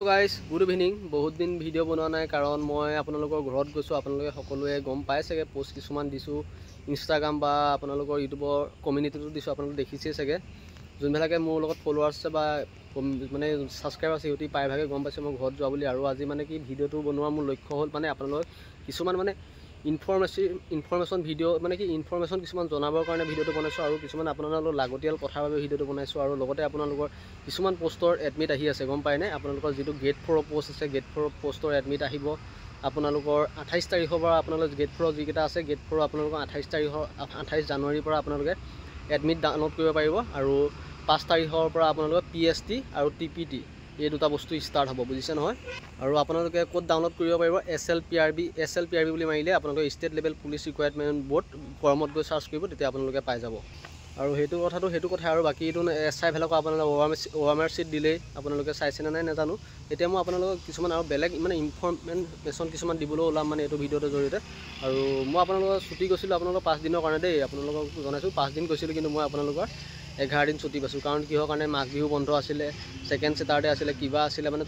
Guys good evening. বহুত দিন video' বনোৱা নাই কাৰণ মই আপোনালোকৰ ঘৰত গৈছোঁ। আপোনালোকে সকলোৱে গম পাই চাগে, পোষ্ট কিছুমান দিছোঁ ইনষ্টাগ্ৰাম বা আপোনালোকৰ ইউটিউবৰ কমিউনিটিটো দিছোঁ। আপোনালোকে দেখিছেই চাগে। যোনবিলাকে মোৰ লগত ফলোৱাৰ্ছ আছে বা মানে ছাবস্ক্ৰাইবাৰ আছে সিহঁতি প্ৰায়ভাগে গম পাইছে মই ঘৰত যোৱা বুলি। আৰু আজি মানে কি ভিডিঅ'টো বনোৱাৰ মোৰ লক্ষ্য হ'ল মানে আপোনালোকক কিছুমান মানে ইনফৰ্মেশ্যন ভিডিঅ' মানে কি ইনফৰ্মেশ্যন কিছুমান জনাবৰ কাৰণে ভিডিঅ'টো বনাইছোঁ। আৰু কিছুমান আপোনালোকৰ লাগতিয়াল কথাৰ বাবে ভিডিঅ'টো বনাইছোঁ। আৰু লগতে আপোনালোকৰ কিছুমান পোষ্টৰ এডমিট আহি আছে, গম পায়নে? আপোনালোকৰ যিটো গেট 4 পোষ্ট আছে, গেট 4 পোষ্টৰ এডমিট আহিব আপোনালোকৰ 28 তাৰিখৰ পৰা। আপোনালোকৰ গেট 4 যিকেইটা আছে, গেট 4 আপোনালোকৰ 28 জানুৱাৰীৰ পৰা আপোনালোকে এডমিট ডাউনলোড কৰিব পাৰিব। আৰু 5 তাৰিখৰ পৰা আপোনালোকৰ PST আৰু TPT এই দুটা বস্তু ষ্টাৰ্ট হ'ব, বুজিছে নহয়? আৰু আপোনালোকে ক'ত ডাউনলোড কৰিব পাৰিব? SLPRB বুলি মাৰিলে আপোনালোকে state level police requirement board কৰ্মত গৈ চাৰ্চ কৰিব, তেতিয়া আপোনালোকে পাই যাব। আৰু সেইটো কথা। আৰু বাকী এইটো SI ভেলক আপোনালোকে OMR চিট দিলেই আপোনালোকে চাইছেনে নাই নাজানো। এতিয়া মই আপোনালোকক কিছুমান আৰু বেলেগ মানে ইনফৰ্মেশ্যন কিছুমান দিবলৈ ওলাম মানে এইটো ভিডিঅ'টোৰ জৰিয়তে। আৰু মই আপোনালোকৰ ছুটি গৈছিলোঁ আপোনালোকৰ 5 দিনৰ কাৰণে দেই। আপোনালোকক জনাইছোঁ 5 দিন গৈছিলোঁ, কিন্তু মই আপোনালোকৰ 11 দিন ছুটি পাইছোঁ। কাৰণ কিহৰ কাৰণে? মাঘ বিহু বন্ধ আছিলে, ছেকেণ্ড ছেটাৰডে আছিলে, কিবা আছিলে, মানে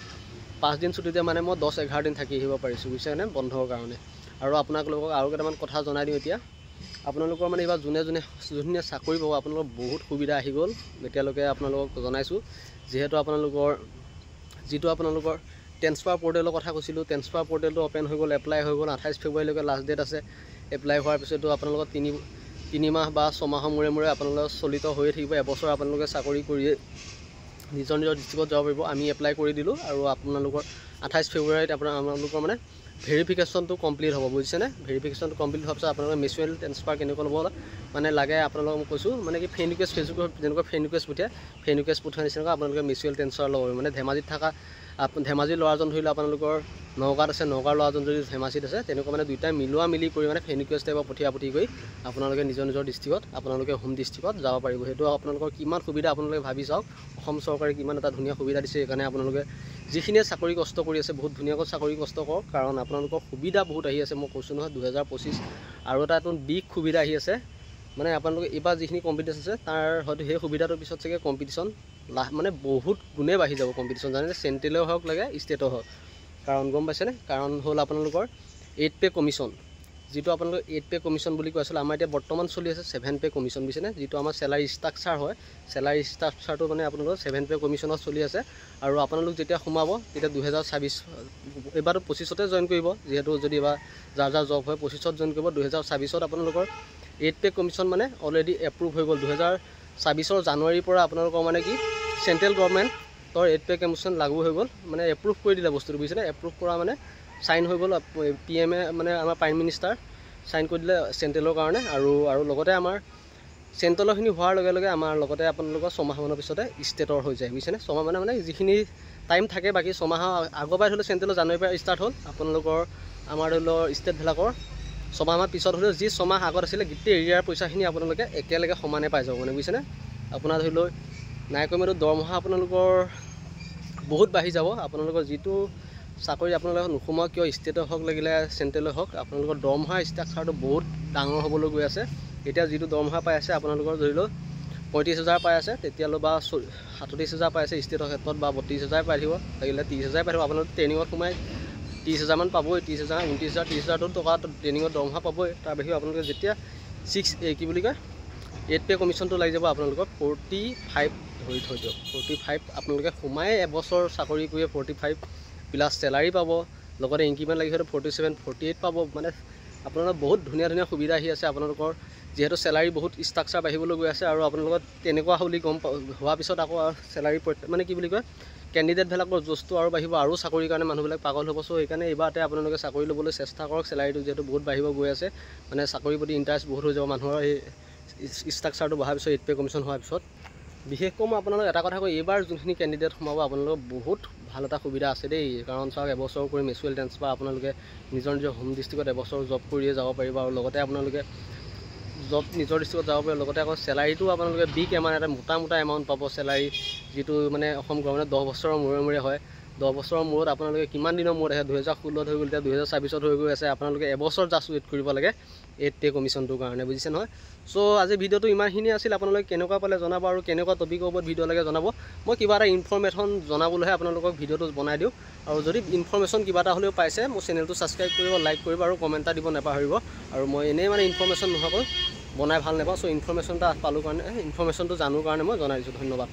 5 দিন ছুটিতে মানে মই 10-11 দিন থাকি আহিব পাৰিছোঁ, বুজিছেনে, বন্ধৰ কাৰণে। আৰু আপোনালোকক আৰু কেইটামান কথা জনাই দিওঁ এতিয়া। আপোনালোকৰ মানে এইবাৰ যোনে চাকৰি পাব আপোনালোকৰ বহুত সুবিধা আহি গ'ল এতিয়ালৈকে আপোনালোকক জনাইছোঁ। যিহেতু যিটো আপোনালোকৰ ট্ৰেন্সফাৰ পৰ্টেলৰ কথা কৈছিলোঁ, ট্ৰেন্সফাৰ পৰ্টেলটো অ'পেন হৈ গ'ল, এপ্লাই হৈ গ'ল। 28 ফেব্ৰুৱাৰীলৈকে লাষ্ট ডেট আছে। এপ্লাই হোৱাৰ পিছতো আপোনালোকৰ 3 মাহ বা 6 মাহৰ মূৰে আপোনালোকৰ চলিত হৈয়ে থাকিব। এবছৰ আপোনালোকে চাকৰি কৰিয়ে নিজৰ ডিষ্ট্ৰিক্টত যাব পাৰিব। আমি এপ্লাই কৰি দিলোঁ আৰু আপোনালোকৰ 28 ফেব্ৰুৱাৰীত আপোনালোকৰ মানে ভেৰিফিকেশ্যনটো কমপ্লিট হ'ব, বুজিছেনে? ভেৰিফিকেশ্যনটো কমপ্লিট হোৱাৰ পিছত আপোনালোকে মিউচুৱেল ট্ৰেন্সফাৰ কেনেকৈ ল'ব মানে লাগে আপোনালোকক মই কৈছোঁ, মানে কি ফ্ৰেণ্ড ৰিকুৱেষ্ট ফেচবুকত যেনেকুৱা ফ্ৰেণ্ড ৰিকুৱেষ্ট পঠিয়াই নিচিনাকৈ আপোনালোকে মিউচুৱেল ট্ৰেন্সফাৰ ল'ব। মানে ধেমাজিত থকা ধেমাজিৰ ল'ৰাজন ধৰিলে আপোনালোকৰ নগাঁৱত আছে, নগাঁৱৰ ল'ৰাজন যদি ধেমাজিত আছে, তেনেকুৱা মানে দুয়োটাই মিলি কৰি মানে ফ্ৰেণ্ড ৰিকুৱেষ্ট টাইপৰ পঠি কৰি আপোনালোকে নিজৰ ডিষ্ট্ৰিক্টত আপোনালোকে হোম ডিষ্ট্ৰিক্টত যাব পাৰিব। সেইটো আপোনালোকৰ কিমান সুবিধা আপোনালোকে ভাবি চাওক। অসম চৰকাৰে কিমান এটা ধুনীয়া সুবিধা দিছে। সেইকাৰণে আপোনালোকে যিখিনিয়ে চাকৰি কষ্ট কৰি আছে বহুত ধুনীয়াকৈ চাকৰি কষ্ট কৰক, কাৰণ আপোনালোকৰ সুবিধা বহুত আহি আছে। মই কৈছোঁ নহয় 2025 আৰু এটা নতুন বিগ সুবিধা আহি আছে। মানে আপোনালোকে এইবাৰ যিখিনি কম্পিটিশ্যন আছে তাৰ হয়তো সেই সুবিধাটোৰ পিছত চাগে কম্পিটিশ্যন মানে বহুত গুণে বাঢ়ি যাব কম্পিটিশ্যন, জানেনে? চেণ্ট্ৰেলেও হওক লাগে ষ্টেটৰ হওক। কাৰণ গম পাইছেনে? কাৰণ হ'ল আপোনালোকৰ 8 পে কমিশ্যন, যিটো আপোনালোকৰ 8 পে কমিশ্যন বুলি কৈ আছিলে, আমাৰ এতিয়া বৰ্তমান চলি আছে 7 পে কমিশ্যন, বুজিছেনে? যিটো আমাৰ চেলাৰী ষ্ট্ৰাকচাৰ হয়, চেলাৰী ষ্ট্ৰাকচাৰটো মানে আপোনালোকৰ 7 পে কমিশ্যনত চলি আছে। আৰু আপোনালোক যেতিয়া সোমাব তেতিয়া 2026 এইবাৰতো 25তে জইন কৰিব। যিহেতু যদি এবাৰ যাৰ জব হয় 25ত জইন কৰিব। 2026ত আপোনালোকৰ 8 পে কমিশ্যন মানে অলৰেডি এপ্ৰুভ হৈ গ'ল। 2026 জানুৱাৰীৰ পৰা আপোনালোকৰ মানে কি চেণ্ট্ৰেল গভৰ্ণমেণ্টৰ 8 পে কমিশ্যন লাগু হৈ গ'ল, মানে এপ্ৰুভ কৰি দিলে বস্তুটো, বুজিছেনে? এপ্ৰুভ কৰা মানে চাইন হৈ গ'ল। PM মানে আমাৰ প্ৰাইম মিনিষ্টাৰ চাইন কৰি দিলে চেণ্ট্ৰেলৰ কাৰণে। আৰু লগতে আমাৰ চেণ্ট্ৰেলৰখিনি হোৱাৰ লগে লগে আমাৰ লগতে আপোনালোকৰ 6 মাহমানৰ পিছতে ষ্টেটৰ হৈ যায়, বুজিছেনে? 6 মাহ মানে যিখিনি টাইম থাকে বাকী 6 মাহৰ আগৰ পৰাই ধৰি লওক চেণ্ট্ৰেলৰ জানুৱাৰীৰ পৰা ষ্টাৰ্ট হ'ল। আপোনালোকৰ আমাৰ ধৰি লওক ষ্টেটবিলাকৰ 6 মাহমান পিছত হ'লেও যি 6 মাহ আগত আছিলে গোটেই এৰিয়াৰ পইচাখিনি আপোনালোকে একেলগে সমানে পাই যাব, মানে বুজিছেনে? আপোনাৰ ধৰি লওক নাই কমেও দৰমহা আপোনালোকৰ বহুত বাঢ়ি যাব। আপোনালোকৰ যিটো চাকৰি আপোনালোকে নোসোমাওক কিয়, ষ্টেটৰ হওক লাগিলে চেণ্ট্ৰেলৰ হওক, আপোনালোকৰ দৰমহা ষ্ট্ৰাকচাৰটো বহুত ডাঙৰ হ'বলৈ গৈ আছে। এতিয়া যিটো দৰমহা পাই আছে আপোনালোকৰ ধৰি লওক 35,000 পাই আছে, তেতিয়ালৈ বা 37,000 পাই আছে ষ্টেটৰ ক্ষেত্ৰত, বা 32,000 পাই থাকিব, লাগিলে 30,000 পাই থাকিব। আপোনালোকে ট্ৰেইনিঙত সোমাই 30,000 মান পাবই, 30,000, 29,000, 30,000 টকা ট্ৰেইনিঙত দৰমহা পাবই। তাৰ বাহিৰেও আপোনালোকে যেতিয়া 8 পে কমিশ্যনটো লাগি যাব আপোনালোকৰ 45 ধৰি থৈ দিয়ক, 45 আপোনালোকে সোমাই এবছৰ চাকৰি কৰিয়ে 45 প্লাছ চেলাৰী পাব। লগতে ইনক্ৰিমেণ্ট লাগি হয়তো 47, 48 পাব। মানে আপোনালোকৰ বহুত ধুনীয়া সুবিধা আহি আছে। আপোনালোকৰ যিহেতু চেলাৰী বহুত ষ্ট্ৰাকচাৰ বাঢ়িবলৈ গৈ আছে। আৰু আপোনালোকৰ তেনেকুৱা বুলি হোৱাৰ পিছত আকৌ চেলাৰী মানে কি বুলি কয়, কেণ্ডিডেটবিলাকৰ জোচটো আৰু বাঢ়িব, আৰু চাকৰিৰ কাৰণে মানুহবিলাক পাগল হ'ব। চ' সেইকাৰণে এইবাৰতে আপোনালোকে চাকৰি ল'বলৈ চেষ্টা কৰক। চেলাৰীটো যিহেতু বহুত বাঢ়িব গৈ আছে, মানে চাকৰিৰ প্ৰতি ইণ্টাৰেষ্ট বহুত হৈ যাব মানুহৰ এই ষ্ট্ৰাকচাৰটো বহাৰ পিছত, 8 পে কমিশ্যন হোৱাৰ পিছত। বিশেষকৈ মই আপোনালোকক এটা কথা কওঁ, এইবাৰ যোনখিনি কেণ্ডিডেট সোমাব আপোনালোকৰ বহুত ভাল এটা সুবিধা আছে দেই। কাৰণ চাওক এবছৰ কৰি মিউচুৱেল ট্ৰেন্সফাৰ আপোনালোকে নিজৰ হোম ডিষ্ট্ৰিক্টত এবছৰ জব কৰিয়ে যাব পাৰিব। আৰু লগতে আপোনালোকে নিজৰ ডিষ্ট্ৰিক্টত যাব পাৰিব। লগতে আকৌ চেলাৰীটো আপোনালোকে বিগ এমাউণ্ট এটা মোটা এমাউণ্ট পাব চেলাৰী, যিটো মানে অসম গভৰ্ণমেণ্টে 10 বছৰৰ মূৰে হয়। 10 বছৰৰ মূৰত আপোনালোকে কিমান দিনৰ মূৰত আহে, 2016ত হৈ গ'ল, এতিয়া 2026ত হৈ গৈ আছে। আপোনালোকে এবছৰ জাষ্ট ৱেইট কৰিব লাগে 8 কমিশ্যনটোৰ কাৰণে, বুজিছে নহয়। চ' আজি ভিডিঅ'টো ইমানখিনি আছিল। আপোনালোকে কেনেকুৱা পালে জনাব আৰু কেনেকুৱা টপিকৰ ওপৰত ভিডিঅ' লাগে জনাব। মই কিবা এটা ইনফৰ্মেশ্যন জনাবলৈহে আপোনালোকক ভিডিঅ'টো বনাই দিওঁ। আৰু যদি ইনফৰ্মেশ্যন কিবা এটা হ'লেও পাইছে, মোৰ চেনেলটো ছাবস্ক্ৰাইব কৰিব, লাইক কৰিব আৰু কমেণ্ট এটা দিব নাপাহৰিব। আৰু মই এনেই মানে ইনফৰ্মেশ্যন নোহোৱাকৈ বনাই ভাল নাপাওঁ। চ' ইনফৰ্মেশ্যন এটা পালোঁ কাৰণে, ইনফৰ্মেশ্যনটো জানো কাৰণে মই জনাই দিছোঁ। ধন্যবাদ।